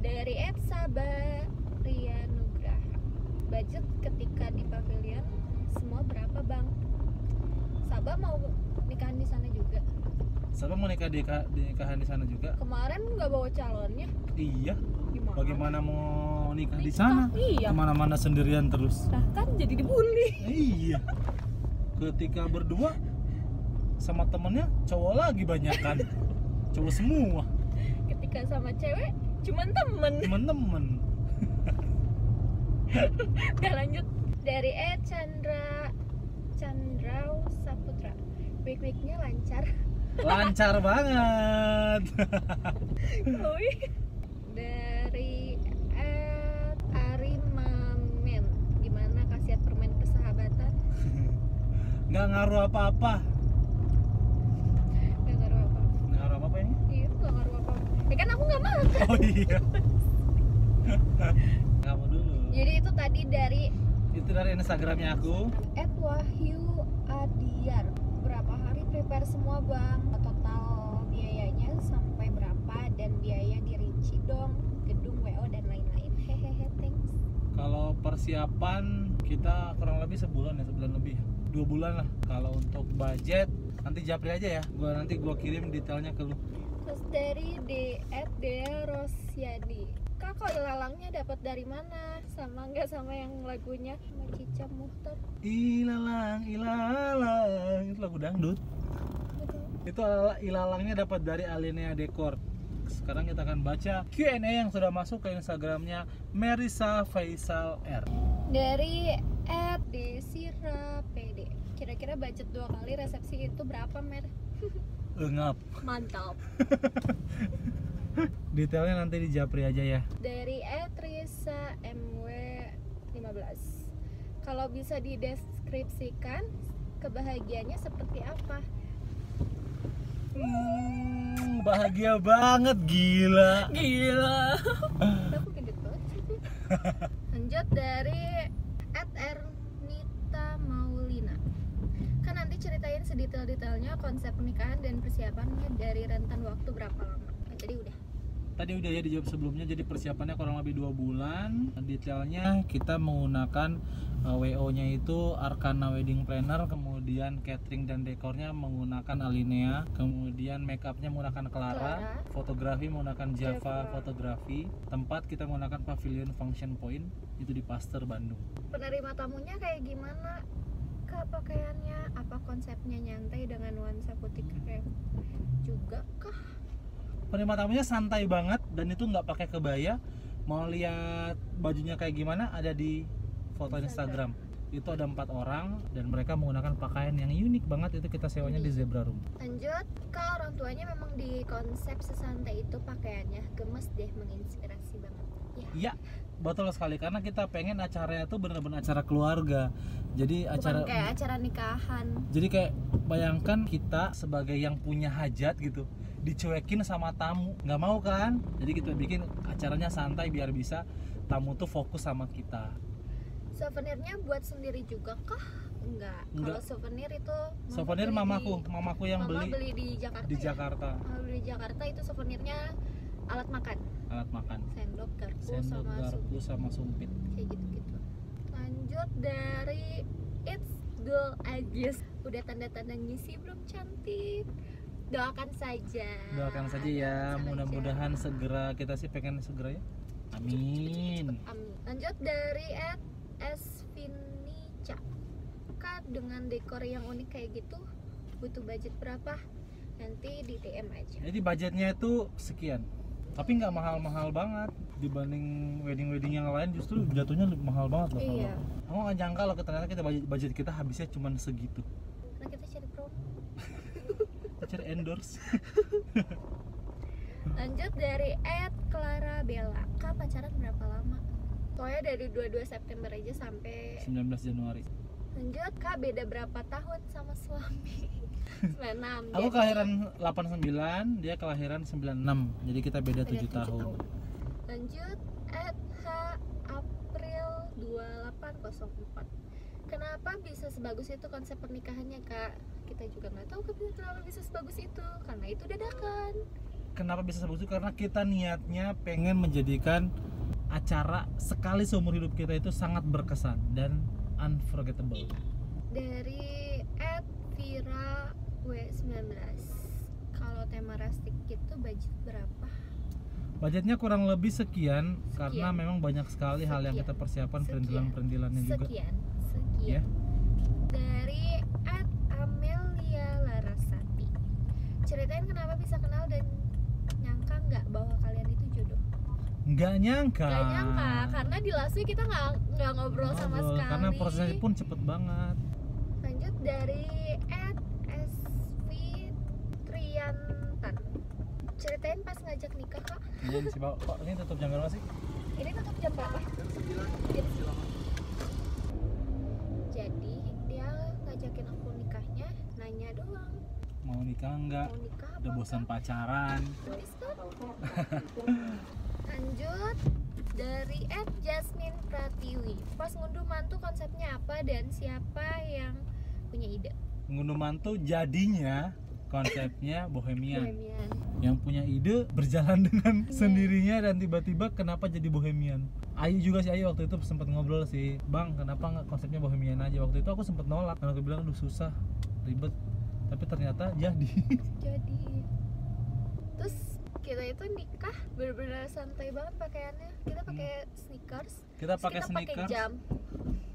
Dari Sabaria Nugraha. Budget ketika di pavilion semua berapa Bang? Sabah mau nikahan di sana juga. Sabah mau nikah di nikahan di sana juga. Kemarin nggak bawa calonnya. Iya. Gimana? Bagaimana mau nikah di sana? Iya. Kemana-mana sendirian terus. Nah kan jadi dibully. Iya. Ketika berdua sama temennya cowok lagi banyak kan. Cowok semua. Ketika sama cewek cuman temen. Temen-temen. Udah lanjut. Dari Chandrau Saputra. Week-weeknya lancar. Lancar banget. Dari Arimamen. Gimana khasiat permen persahabatan? Nggak ngaruh apa-apa. Gak ngaruh apa? Nggak ngaruh apa-apa ini? Iya, gak ngaruh apa. Ya kan aku gak makan. Oh iya. Kamu dulu. Jadi itu tadi dari Itu dari Instagramnya aku. @wahyu Adiar. Berapa hari prepare semua Bang? Total biayanya sampai berapa dan biaya dirinci dong, gedung WO dan lain-lain. Hehehe, thanks. Kalau persiapan kita kurang lebih sebulan lebih. 2 bulan lah. Kalau untuk budget nanti japri aja ya. Nanti gua kirim detailnya ke lu. Terus dari Dea Rosyadi. Kak, kok ilalangnya dapat dari mana? Sama nggak sama yang lagunya sama Cica Muhtar? Ilalang, itu lagu dangdut. Itu ilalangnya dapat dari Alinea Decor. Sekarang kita akan baca Q&A yang sudah masuk ke Instagramnya Merisa Faisal R. Dari @desirapd. Kira-kira budget 2 kali resepsi itu berapa, Mer? Ngap. Mantap. Detailnya nanti di japri aja ya. Dari Risa MW15. Kalau bisa dideskripsikan kebahagiaannya seperti apa? Bahagia banget, gila. Aku gede banget sih. Lanjut dari @ernita Maulina. Kan nanti ceritain sedetail-detailnya konsep pernikahan dan persiapannya dari rentan waktu berapa lama. Jadi udah. Tadi udah ya dijawab sebelumnya, jadi persiapannya kurang lebih 2 bulan. Detailnya kita menggunakan WO-nya itu Arkana Wedding Planner, kemudian catering dan dekornya menggunakan Alinea, kemudian make upnya menggunakan Clara, fotografi menggunakan Java Fotografi, tempat kita menggunakan Pavilion Function Point itu di Pasteur Bandung. Penerima tamunya kayak gimana? Kak, pakaiannya apa, konsepnya nyantai dengan nuansa putih krem juga kah? Penerima tamunya santai banget dan itu nggak pakai kebaya. Mau lihat bajunya kayak gimana ada di foto Instagram. Itu ada 4 orang dan mereka menggunakan pakaian yang unik banget. Itu kita sewanya di Zebra Room. Lanjut, Kak, orang tuanya memang di konsep sesantai itu pakaiannya. Gemes deh, menginspirasi banget. Iya, betul sekali, karena kita pengen acaranya tuh bener-bener acara keluarga. Jadi bukan kayak acara nikahan. Jadi kayak bayangkan kita sebagai yang punya hajat gitu dicuekin sama tamu, nggak mau kan? Jadi kita bikin acaranya santai biar bisa tamu tuh fokus sama kita. Souvenirnya buat sendiri juga kah? Enggak. Kalau Enggak. souvenir itu Souvenir mamaku yang Mama beli beli di Jakarta. di ya? Jakarta. Mama beli di Jakarta itu souvenirnya alat makan, Alat makan. sendok, garpu, Sendok, sama garpu sumpit, sama sumpit. kayak gitu-gitu. Lanjut dari It's Girl Agis. Udah tanda-tandanya sih belum cantik. Doakan saja. Doakan saja ya, Doakan saja. mudah-mudahan segera, kita sih pengen segera ya. Amin. Amin. Lanjut dari @svinica. Kak, dengan dekor yang unik kayak gitu butuh budget berapa? Nanti di DM aja. Jadi budgetnya itu sekian, tapi nggak mahal-mahal banget dibanding wedding-wedding yang lain, justru jatuhnya lebih mahal banget loh. Iya. Aku nggak nyangka loh ternyata kita budget kita habisnya cuma segitu. Karena kita cari promo. Kita cari endorse. Lanjut dari @clarabella. Kak, pacaran berapa lama? Pokoknya dari 22 September aja sampai 19 Januari. Lanjut, Kak, beda berapa tahun sama suami? 96. Aku Jadi, kelahiran 89, dia kelahiran 96. Jadi kita beda 7 tahun. Lanjut @April2804. Kenapa bisa sebagus itu konsep pernikahannya, Kak? Kita juga nggak tahu kenapa bisa sebagus itu. Karena itu dadakan. Kenapa bisa sebagus itu? Karena kita niatnya pengen menjadikan acara sekali seumur hidup kita itu sangat berkesan dan unforgettable. Dari @viraw19. Kalau tema rustic gitu budget berapa? Budgetnya kurang lebih sekian, karena memang banyak sekali hal yang kita persiapan, perintilan-perintilannya juga. Sekian. Ya. Dari @Amelia Larasati. Ceritain kenapa bisa kenal dan nyangka nggak bahwa kalian itu jodoh? Nggak nyangka. Nggak nyangka, karena di last week kita nggak ngobrol sama sekali. Karena prosesnya pun cepet banget. Lanjut dari @svtriantan. Ceritain pas ngajak nikah, Kak. Ini si Pak, ini tutup jam berapa sih? Ini tutup jam berapa? Jam 9. Jadi dia ngajakin aku nikahnya, nanya doang. Mau nikah enggak? Mau nikah apa? Udah bosan pacaran. Tulis kan? Lanjut dari @Jasmine Pratiwi. Pas ngunduh mantu konsepnya apa dan siapa yang punya ide? Ngunduh mantu jadinya konsepnya bohemian. Bohemian. Yang punya ide berjalan dengan sendirinya dan tiba-tiba kenapa jadi bohemian. Ayu juga sih, Ayu waktu itu sempat ngobrol sih, Bang kenapa nggak konsepnya bohemian aja. Waktu itu aku sempat nolak karena aku bilang aduh susah, ribet, tapi ternyata jadi. Jadi terus kita itu nikah bener-bener santai banget pakaiannya. Kita pakai sneakers. Kita Terus pakai pakai sneakers. jam.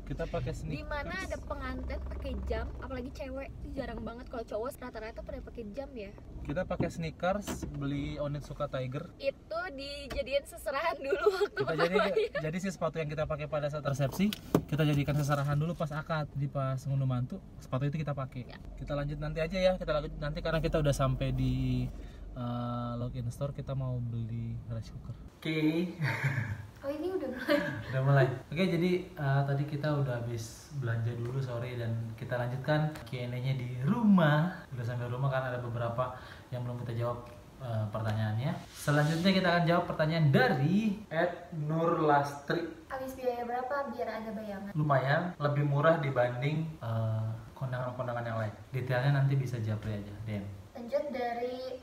Kita pakai sneakers. Dimana ada pengantin pakai jam, apalagi cewek itu jarang banget. Kalau cowok rata-rata pada pakai jam ya. Kita pakai sneakers, beli Onitsuka Tiger. Itu dijadiin seserahan dulu waktu Kita jadi si sepatu yang kita pakai pada saat resepsi, kita jadikan seserahan dulu pas akad. Jadi pas ngunduh mantu, sepatu itu kita pakai. Ya. Kita lanjut nanti aja ya. Kita lanjut nanti karena kita udah sampai di login store, kita mau beli rice cooker. Oke. Oh, ini udah mulai. Udah mulai. Oke, jadi tadi kita udah habis belanja dulu sore dan kita lanjutkan Q&A-nya di rumah. Udah sampai rumah kan ada beberapa yang belum kita jawab pertanyaannya. Selanjutnya kita akan jawab pertanyaan dari @Nurlastri. Habis biaya berapa biar ada bayangan? Lumayan, lebih murah dibanding kondangan-kondangan yang lain. Detailnya nanti bisa japri aja, DM. Lanjut dari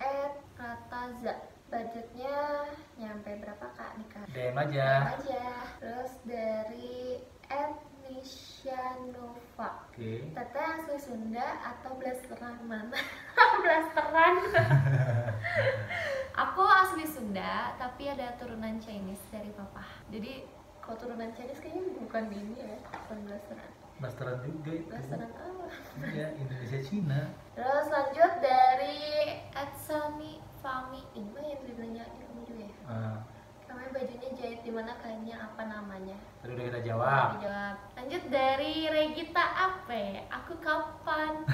@Rataza. Budgetnya nyampe berapa, Kak, nikah? DM aja. Terus dari @Nishanova. Oke. Teteh asli Sunda atau blasteran mana? Blasteran. Aku asli Sunda, tapi ada turunan Chinese dari papa. Jadi kalau turunan Chinese kayaknya bukan di ini ya, bukan blasteran. Blasteran juga itu. Blasteran apa? Iya, Indonesia Cina. Terus lanjut dari @Sami Fami. Ini mah yang dibilangnya kamu juga ya? Namanya bajunya jahit di mana, kainnya apa namanya? Tadi udah kita jawab. Dijawab. Lanjut dari Regita Ape. Aku kapan?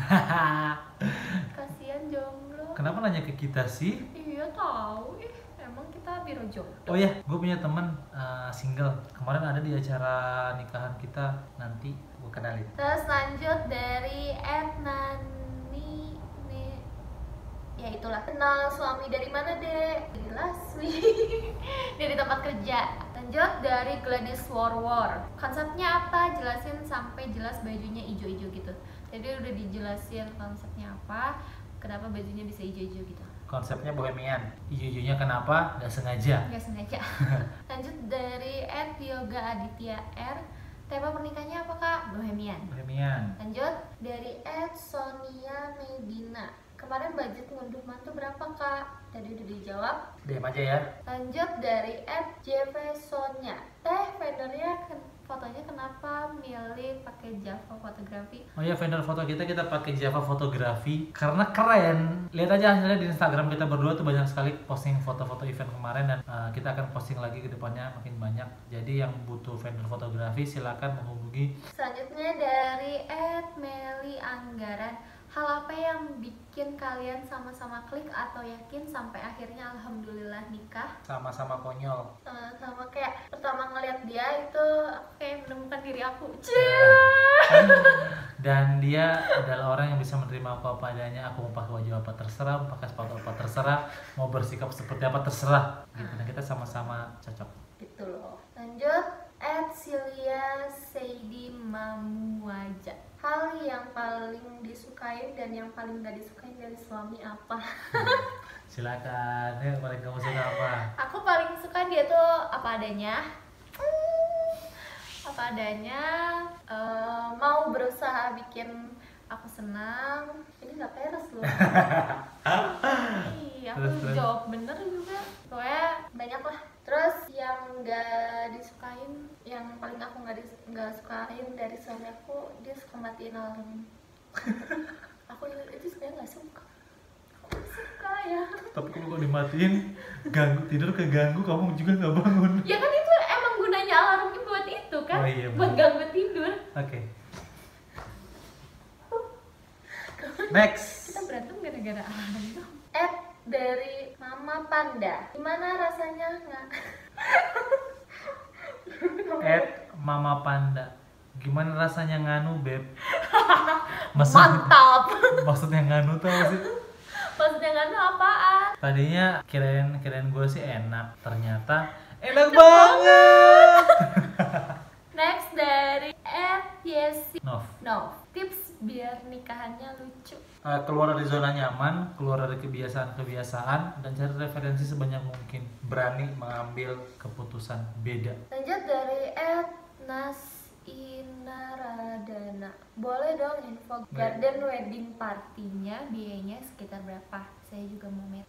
Kasihan jomblo. Kenapa nanya ke kita sih? Iya tahu. Emang kita biro jodoh. Oh ya, gue punya teman single. Kemarin ada di acara nikahan kita, nanti gue kenalin. Terus lanjut dari @Nani. Ya itulah, kenal suami dari mana, Dek? Dari Laswi. Dari tempat kerja. Lanjut dari Gladys War. Konsepnya apa? Jelasin sampai jelas bajunya ijo-ijo gitu. Jadi udah dijelasin konsepnya apa, kenapa bajunya bisa ijo-ijo gitu. Konsepnya bohemian. Ijo-ijonya kenapa? Gak sengaja. Gak sengaja. Lanjut dari @yoga aditya r. Tema pernikahannya apa kak? Bohemian. Bohemian. Lanjut dari @sonia medina. Kemarin budget ngunduh mantu berapa kak? Tadi udah dijawab. DM aja ya. Lanjut dari @jvsonya. Vendornya fotonya kenapa milih pakai Java fotografi? Oh ya, vendor foto kita pakai Java fotografi karena keren. Lihat aja hasilnya di Instagram kita berdua tuh banyak sekali posting foto-foto event kemarin dan kita akan posting lagi ke depannya makin banyak. Jadi yang butuh vendor fotografi silakan menghubungi. Selanjutnya dari @meli anggaran. Hal apa yang bikin kalian sama-sama klik atau yakin sampai akhirnya alhamdulillah nikah? Sama-sama konyol. Sama kayak pertama ngeliat dia itu aku kayak menemukan diri aku. Dan dia adalah orang yang bisa menerima apa adanya. Aku mau pakai baju apa terserah, mau pakai sepatu apa terserah, mau bersikap seperti apa terserah gitu. Dan kita sama-sama cocok gitu loh. Lanjut @Silia Seidi Mamuaja. Hal yang paling disukain dan yang paling gak disukain dari suami apa? Silakan, ya paling kamu suka apa? Aku paling suka dia tuh apa adanya. Apa adanya, mau berusaha bikin aku senang. Ini nggak peres loh. Iya, aku jawab bener juga. Pokoknya banyak lah. Terus yang nggak disukain, yang paling aku nggak sukain dari suami aku, dia suka matiin alarm. Aku itu sebenarnya nggak suka. Aku nggak suka ya. Tapi kalau dimatiin, tidur keganggu, kamu juga nggak bangun. Ya kan itu emang gunanya alarmnya buat itu kan, Oh, iya, buat ganggu tidur. Oke. Next. Kita berantem gara-gara alarm itu. Dari Mama Panda. Gimana rasanya nggak? Mama Panda. Gimana rasanya nganu, Beb? Mantap. Maksudnya nganu tuh apa sih? Maksudnya nganu apaan? Tadinya kirain gue sih enak, ternyata enak banget. Next dari Yesi Nov. Tips biar nikahannya lucu. Keluar dari zona nyaman, keluar dari kebiasaan, dan cari referensi sebanyak mungkin. Berani mengambil keputusan beda. Lanjut dari Nasinaradana. Boleh dong info garden wedding partinya biayanya sekitar berapa? Saya juga mau met.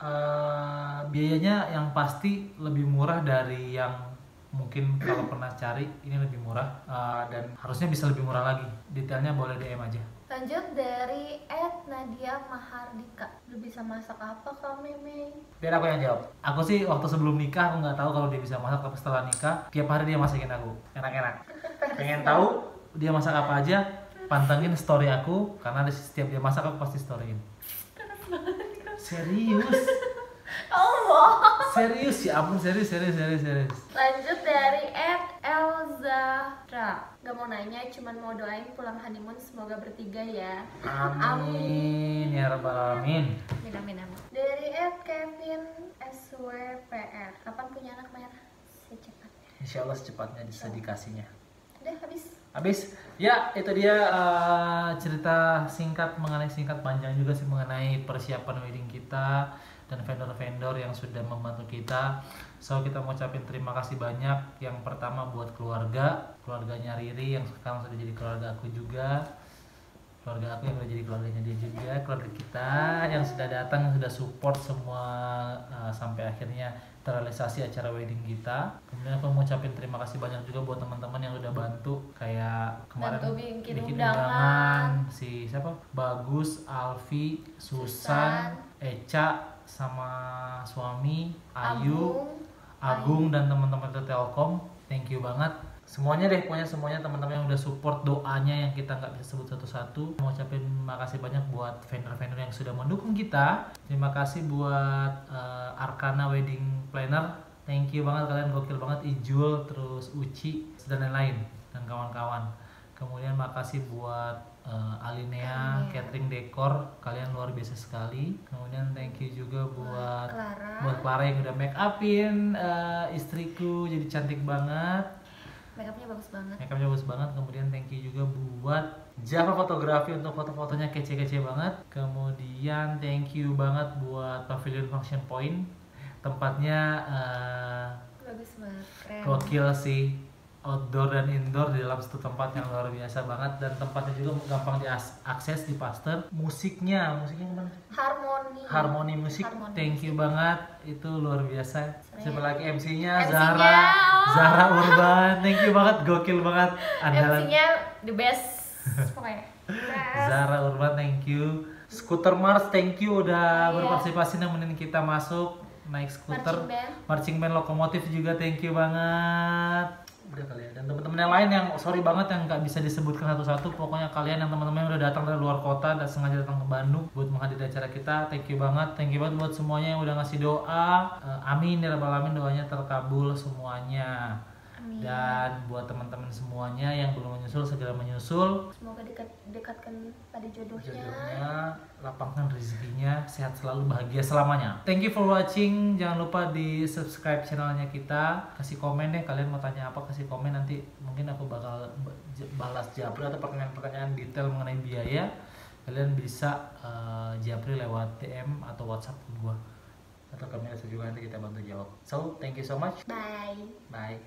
Biayanya yang pasti lebih murah dari yang mungkin kalau pernah cari, ini lebih murah dan harusnya bisa lebih murah lagi. Detailnya boleh DM aja. Lanjut dari Nadia Mahardika. Lu bisa masak apa kak Meme? Biar aku yang jawab. Aku sih waktu sebelum nikah aku nggak tahu kalau dia bisa masak, tapi setelah nikah tiap hari dia masakin aku enak-enak. Pengen tahu dia masak apa aja? Pantengin story aku karena setiap dia masak aku pasti storyin. Serius? Allah. Serius ya ampun, serius. Lanjut dari Elzahra. Gak mau nanya, cuman mau doain pulang honeymoon semoga bertiga ya. Amin ya rabbal alamin. Amin. Dari Kevin SWPR. Kapan punya anak merah? Secepatnya. Insya Allah secepatnya bisa dikasihnya. Udah Habis. Ya itu dia cerita singkat panjang juga sih mengenai persiapan wedding kita dan vendor-vendor yang sudah membantu kita. So kita mau ucapin terima kasih banyak. Yang pertama buat keluarganya Riri yang sekarang sudah jadi keluarga aku juga, keluarga aku yang udah jadi keluarganya dia juga, keluarga kita yang sudah datang, yang sudah support semua sampai akhirnya terrealisasi acara wedding kita. Kemudian aku mau ucapin terima kasih banyak juga buat teman-teman yang udah bantu, kayak kemarin bikin undangan si siapa? Bagus, Alfi, Susan, Eca sama suami Agung dan teman-teman dari Telkom. Thank you banget semuanya deh, pokoknya semuanya teman-teman yang udah support doanya yang kita nggak bisa sebut satu-satu. Mau ucapin makasih banyak buat vendor-vendor yang sudah mendukung kita. Terima kasih buat Arkana Wedding Planner, thank you banget, kalian gokil banget. Ijul, terus Uci dan lain-lain dan kawan-kawan. Kemudian makasih buat Alinea Catering Decor, kalian luar biasa sekali. Kemudian thank you juga buat Clara yang udah make upin istriku jadi cantik banget. Makeupnya bagus banget. Kemudian thank you juga buat Java Fotografi untuk foto-fotonya kece-kece banget. Kemudian thank you banget buat Pavilion Function Point, tempatnya bagus banget, keren. gokil sih, outdoor dan indoor di dalam satu tempat yang luar biasa banget, dan tempatnya juga gampang diakses di Pasteur. Musiknya gimana? Harmoni musik. Thank you banget, itu luar biasa. Siapa lagi MC-nya? Zahra Urban. Thank you banget, gokil banget. MC-nya the best pokoknya. Zahra Urban, thank you. Scooter Mars, thank you udah berpartisipasi nemenin kita masuk naik skuter. Marching band Lokomotif juga thank you banget. Udah kali ya. Dan teman-teman yang lain yang sorry banget yang nggak bisa disebutkan satu-satu, pokoknya kalian yang teman-teman yang udah datang dari luar kota dan sengaja datang ke Bandung buat menghadiri acara kita, thank you banget buat semuanya yang udah ngasih doa. Amin ya rabbal alamin, doanya terkabul semuanya. Amin. Dan buat teman-teman semuanya yang belum menyusul, segera menyusul. Semoga dekatkan pada jodohnya, lapangkan rezekinya, sehat selalu, bahagia selamanya. Thank you for watching. Jangan lupa di subscribe channelnya kita. Kasih komen deh, kalian mau tanya apa, kasih komen, nanti mungkin aku bakal balas japri atau pertanyaan-pertanyaan detail mengenai biaya. Kalian bisa japri lewat DM atau WhatsApp ke gua, atau kami juga nanti kita bantu jawab. So thank you so much. bye.